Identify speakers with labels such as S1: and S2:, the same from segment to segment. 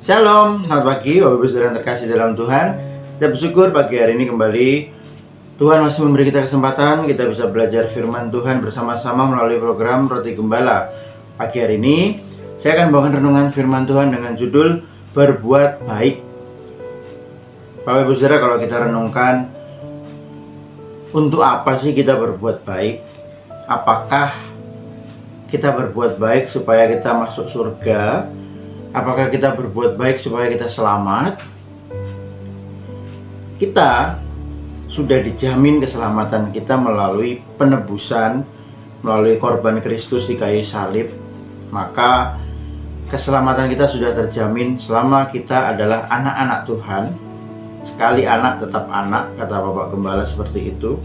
S1: Shalom, selamat pagi Bapak Ibu Saudara yang terkasih dalam Tuhan. Kita bersyukur pagi hari ini kembali Tuhan masih memberi kita kesempatan kita bisa belajar firman Tuhan bersama-sama melalui program Roti Gembala. Pagi hari ini saya akan bawakan renungan firman Tuhan dengan judul Berbuat Baik. Bapak Ibu Saudara, kalau kita renungkan, untuk apa sih kita berbuat baik? Apakah kita berbuat baik supaya kita masuk surga? Apakah kita berbuat baik supaya kita selamat? Kita sudah dijamin keselamatan kita melalui penebusan, melalui korban Kristus di kayu salib. Maka keselamatan kita sudah terjamin selama kita adalah anak-anak Tuhan. Sekali anak tetap anak, kata Bapak Gembala seperti itu.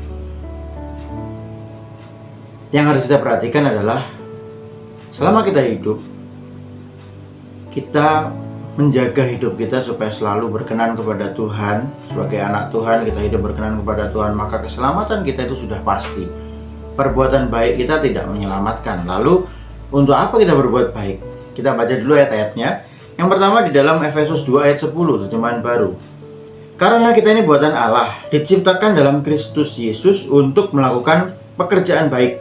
S1: Yang harus kita perhatikan adalah selama kita hidup, kita menjaga hidup kita supaya selalu berkenan kepada Tuhan. Sebagai anak Tuhan, kita hidup berkenan kepada Tuhan, maka keselamatan kita itu sudah pasti. Perbuatan baik kita tidak menyelamatkan. Lalu, untuk apa kita berbuat baik? Kita baca dulu ayat-ayatnya. Yang pertama di dalam Efesus 2 ayat 10, terjemahan baru. Karena kita ini buatan Allah, diciptakan dalam Kristus Yesus untuk melakukan pekerjaan baik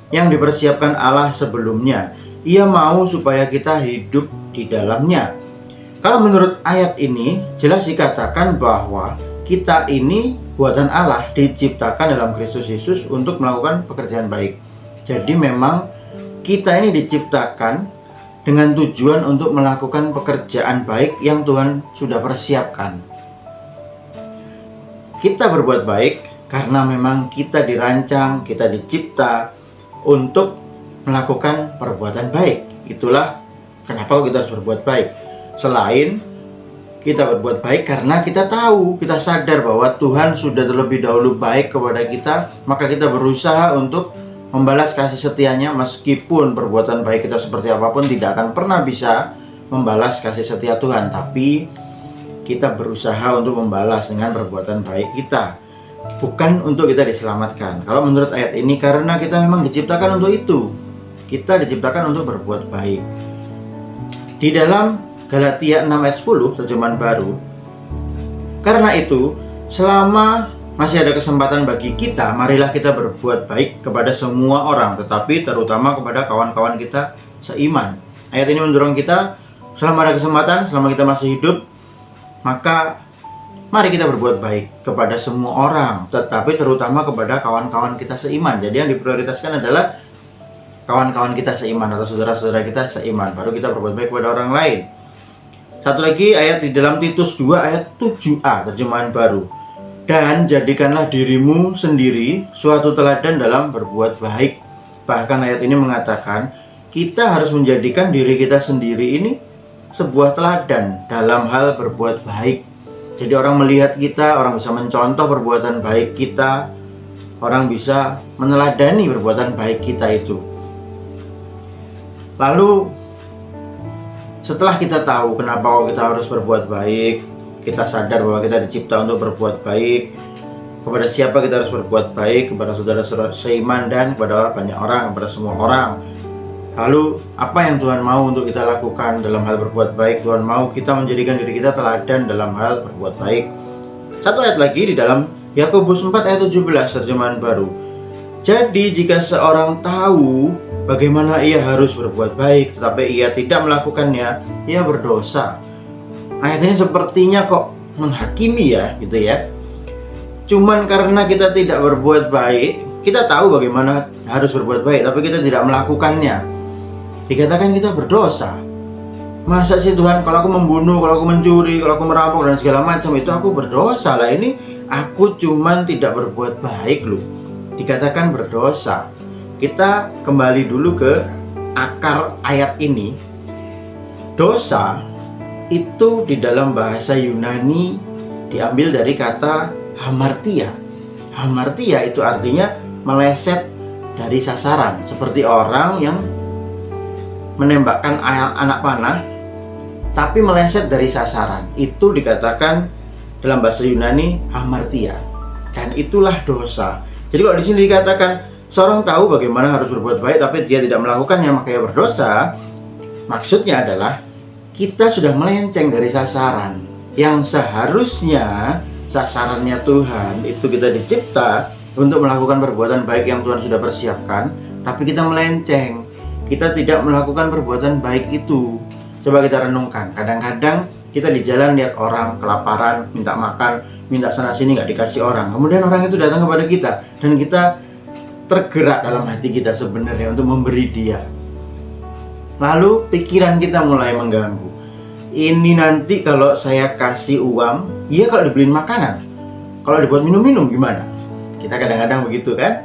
S1: yang dipersiapkan Allah sebelumnya. Ia mau supaya kita hidup di dalamnya. Kalau menurut ayat ini jelas dikatakan bahwa kita ini buatan Allah, diciptakan dalam Kristus Yesus untuk melakukan pekerjaan baik. Jadi memang kita ini diciptakan dengan tujuan untuk melakukan pekerjaan baik yang Tuhan sudah persiapkan. Kita berbuat baik karena memang kita dirancang, kita dicipta untuk melakukan perbuatan baik. Itulah kenapa kita harus berbuat baik. Selain kita berbuat baik karena kita tahu, kita sadar bahwa Tuhan sudah terlebih dahulu baik kepada kita, maka kita berusaha untuk membalas kasih setianya. Meskipun perbuatan baik kita seperti apapun tidak akan pernah bisa membalas kasih setia Tuhan, tapi kita berusaha untuk membalas dengan perbuatan baik kita, bukan untuk kita diselamatkan. Kalau menurut ayat ini, karena kita memang diciptakan untuk itu. Kita diciptakan untuk berbuat baik. Di dalam Galatia 6 ayat 10 terjemahan baru, karena itu selama masih ada kesempatan bagi kita, marilah kita berbuat baik kepada semua orang, tetapi terutama kepada kawan-kawan kita seiman. Ayat ini mendorong kita, selama ada kesempatan, selama kita masih hidup, maka mari kita berbuat baik kepada semua orang, tetapi terutama kepada kawan-kawan kita seiman. Jadi yang diprioritaskan adalah kawan-kawan kita seiman atau saudara-saudara kita seiman, baru kita berbuat baik kepada orang lain. Satu lagi ayat di dalam Titus 2 ayat 7a terjemahan baru. Dan jadikanlah dirimu sendiri suatu teladan dalam berbuat baik. Bahkan ayat ini mengatakan kita harus menjadikan diri kita sendiri ini sebuah teladan dalam hal berbuat baik. Jadi orang melihat kita, orang bisa mencontoh perbuatan baik kita, orang bisa meneladani perbuatan baik kita itu. Lalu setelah kita tahu kenapa kita harus berbuat baik, kita sadar bahwa kita dicipta untuk berbuat baik. Kepada siapa kita harus berbuat baik? Kepada saudara-saudara seiman dan kepada banyak orang, kepada semua orang. Lalu apa yang Tuhan mau untuk kita lakukan dalam hal berbuat baik? Tuhan mau kita menjadikan diri kita teladan dalam hal berbuat baik. Satu ayat lagi di dalam Yakobus 4 ayat 17 terjemahan baru. Jadi jika seorang tahu bagaimana ia harus berbuat baik, tetapi ia tidak melakukannya, ia berdosa. Ayat ini sepertinya kok menghakimi ya, gitu ya. Cuman karena kita tidak berbuat baik, kita tahu bagaimana harus berbuat baik, tapi kita tidak melakukannya, dikatakan kita berdosa. Masa sih Tuhan, kalau aku membunuh, kalau aku mencuri, kalau aku merampok dan segala macam itu aku berdosa lah. Ini aku cuman tidak berbuat baik loh, dikatakan berdosa. Kita kembali dulu ke akar ayat ini. Dosa itu di dalam bahasa Yunani diambil dari kata hamartia. Hamartia itu artinya meleset dari sasaran, seperti orang yang menembakkan anak panah tapi meleset dari sasaran. Itu dikatakan dalam bahasa Yunani hamartia. Dan itulah dosa. Jadi kalau di sini dikatakan seorang tahu bagaimana harus berbuat baik tapi dia tidak melakukannya, maka ia berdosa. Maksudnya adalah kita sudah melenceng dari sasaran yang seharusnya sasarannya Tuhan itu kita dicipta untuk melakukan perbuatan baik yang Tuhan sudah persiapkan, tapi kita melenceng. Kita tidak melakukan perbuatan baik itu. Coba kita renungkan, kadang-kadang kita di jalan lihat orang kelaparan, minta makan, minta sana sini nggak dikasih orang. Kemudian orang itu datang kepada kita dan kita tergerak dalam hati kita sebenarnya untuk memberi dia. Lalu pikiran kita mulai mengganggu. Ini nanti kalau saya kasih uang, iya kalau dibeliin makanan. Kalau dibuat minum-minum gimana? Kita kadang-kadang begitu kan?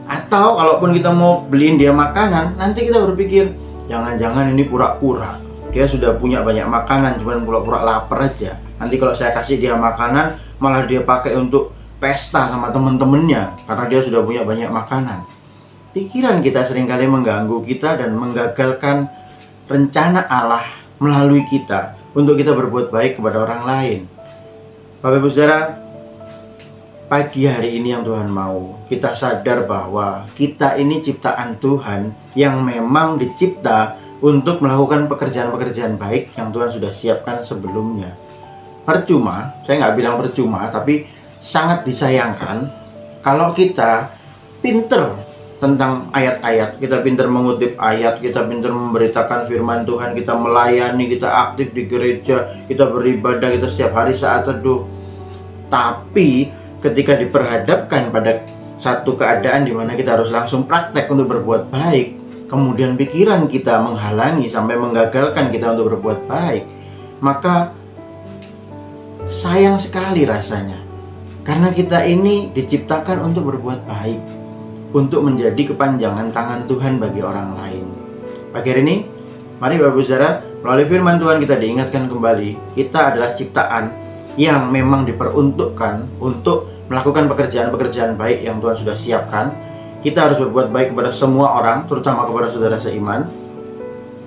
S1: Atau kalaupun kita mau beliin dia makanan, nanti kita berpikir, jangan-jangan ini pura-pura. Dia sudah punya banyak makanan, cuma pura-pura lapar aja. Nanti kalau saya kasih dia makanan, malah dia pakai untuk pesta sama temen-temennya, karena dia sudah punya banyak makanan. Pikiran kita seringkali mengganggu kita dan menggagalkan rencana Allah melalui kita untuk kita berbuat baik kepada orang lain. Bapak Ibu Saudara, pagi hari ini yang Tuhan mau kita sadar bahwa kita ini ciptaan Tuhan yang memang dicipta untuk melakukan pekerjaan-pekerjaan baik yang Tuhan sudah siapkan sebelumnya. Percuma, saya nggak bilang percuma, tapi sangat disayangkan kalau kita pinter tentang ayat-ayat, kita pinter mengutip ayat, kita pinter memberitakan firman Tuhan, kita melayani, kita aktif di gereja, kita beribadah, kita setiap hari saat teduh. Tapi ketika diperhadapkan pada satu keadaan di mana kita harus langsung praktek untuk berbuat baik, kemudian pikiran kita menghalangi sampai menggagalkan kita untuk berbuat baik, maka sayang sekali rasanya. Karena kita ini diciptakan untuk berbuat baik, untuk menjadi kepanjangan tangan Tuhan bagi orang lain. Pagi hari ini, mari Bapak Ibu Saudara, melalui firman Tuhan kita diingatkan kembali, kita adalah ciptaan yang memang diperuntukkan untuk melakukan pekerjaan-pekerjaan baik yang Tuhan sudah siapkan. Kita harus berbuat baik kepada semua orang, terutama kepada saudara seiman.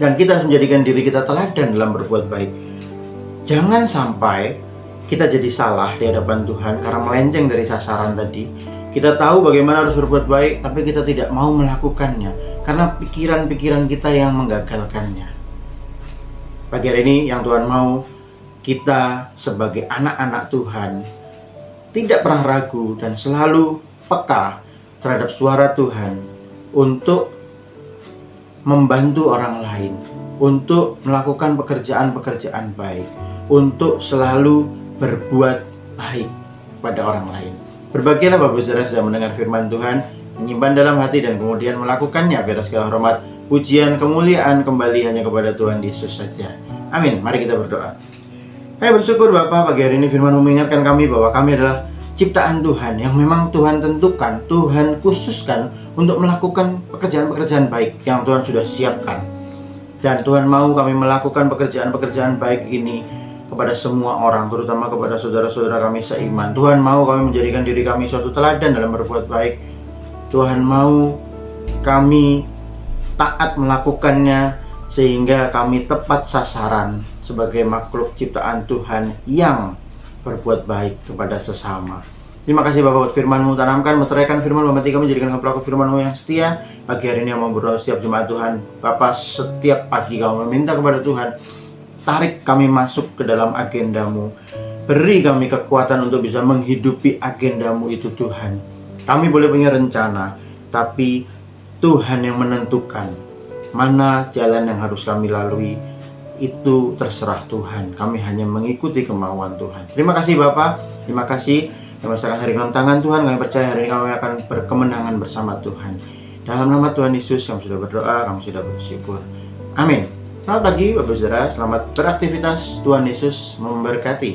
S1: Dan kita harus menjadikan diri kita teladan dalam berbuat baik. Jangan sampai kita jadi salah di hadapan Tuhan karena melenceng dari sasaran tadi. Kita tahu bagaimana harus berbuat baik, tapi kita tidak mau melakukannya karena pikiran-pikiran kita yang menggagalkannya. Pagi hari ini yang Tuhan mau, kita sebagai anak-anak Tuhan tidak pernah ragu dan selalu peka terhadap suara Tuhan untuk membantu orang lain, untuk melakukan pekerjaan-pekerjaan baik, untuk selalu berbuat baik pada orang lain. Berbahagialah Bapak Saudara sudah mendengar firman Tuhan, menyimpan dalam hati dan kemudian melakukannya. Biar segala hormat, pujian, kemuliaan kembali hanya kepada Tuhan Yesus saja. Amin. Mari kita berdoa. Kami bersyukur Bapa, pagi hari ini firman mengingatkan kami bahwa kami adalah ciptaan Tuhan yang memang Tuhan tentukan, Tuhan khususkan untuk melakukan pekerjaan-pekerjaan baik yang Tuhan sudah siapkan. Dan Tuhan mau kami melakukan pekerjaan-pekerjaan baik ini kepada semua orang, terutama kepada saudara-saudara kami seiman. Tuhan mau kami menjadikan diri kami suatu teladan dalam berbuat baik. Tuhan mau kami taat melakukannya sehingga kami tepat sasaran sebagai makhluk ciptaan Tuhan yang berbuat baik kepada sesama. Terima kasih Bapak buat firman-Mu, tanamkan, meteraikan firman-Mu, memati kami jadikan pelaku firman-Mu yang setia. Pagi hari ini yang mau berdoa setiap jemaat Tuhan, Bapak setiap pagi kami meminta kepada Tuhan, tarik kami masuk ke dalam agenda-Mu, beri kami kekuatan untuk bisa menghidupi agenda-Mu itu Tuhan. Kami boleh punya rencana, tapi Tuhan yang menentukan mana jalan yang harus kami lalui. Itu terserah Tuhan. Kami hanya mengikuti kemauan Tuhan. Terima kasih Bapak. Terima kasih. Kami serahkan hari dalam tangan Tuhan. Kami percaya hari ini kami akan berkemenangan bersama Tuhan. Dalam nama Tuhan Yesus kami sudah berdoa, kami sudah bersyukur. Amin. Selamat pagi Bapak Saudara. Selamat beraktivitas. Tuhan Yesus memberkati.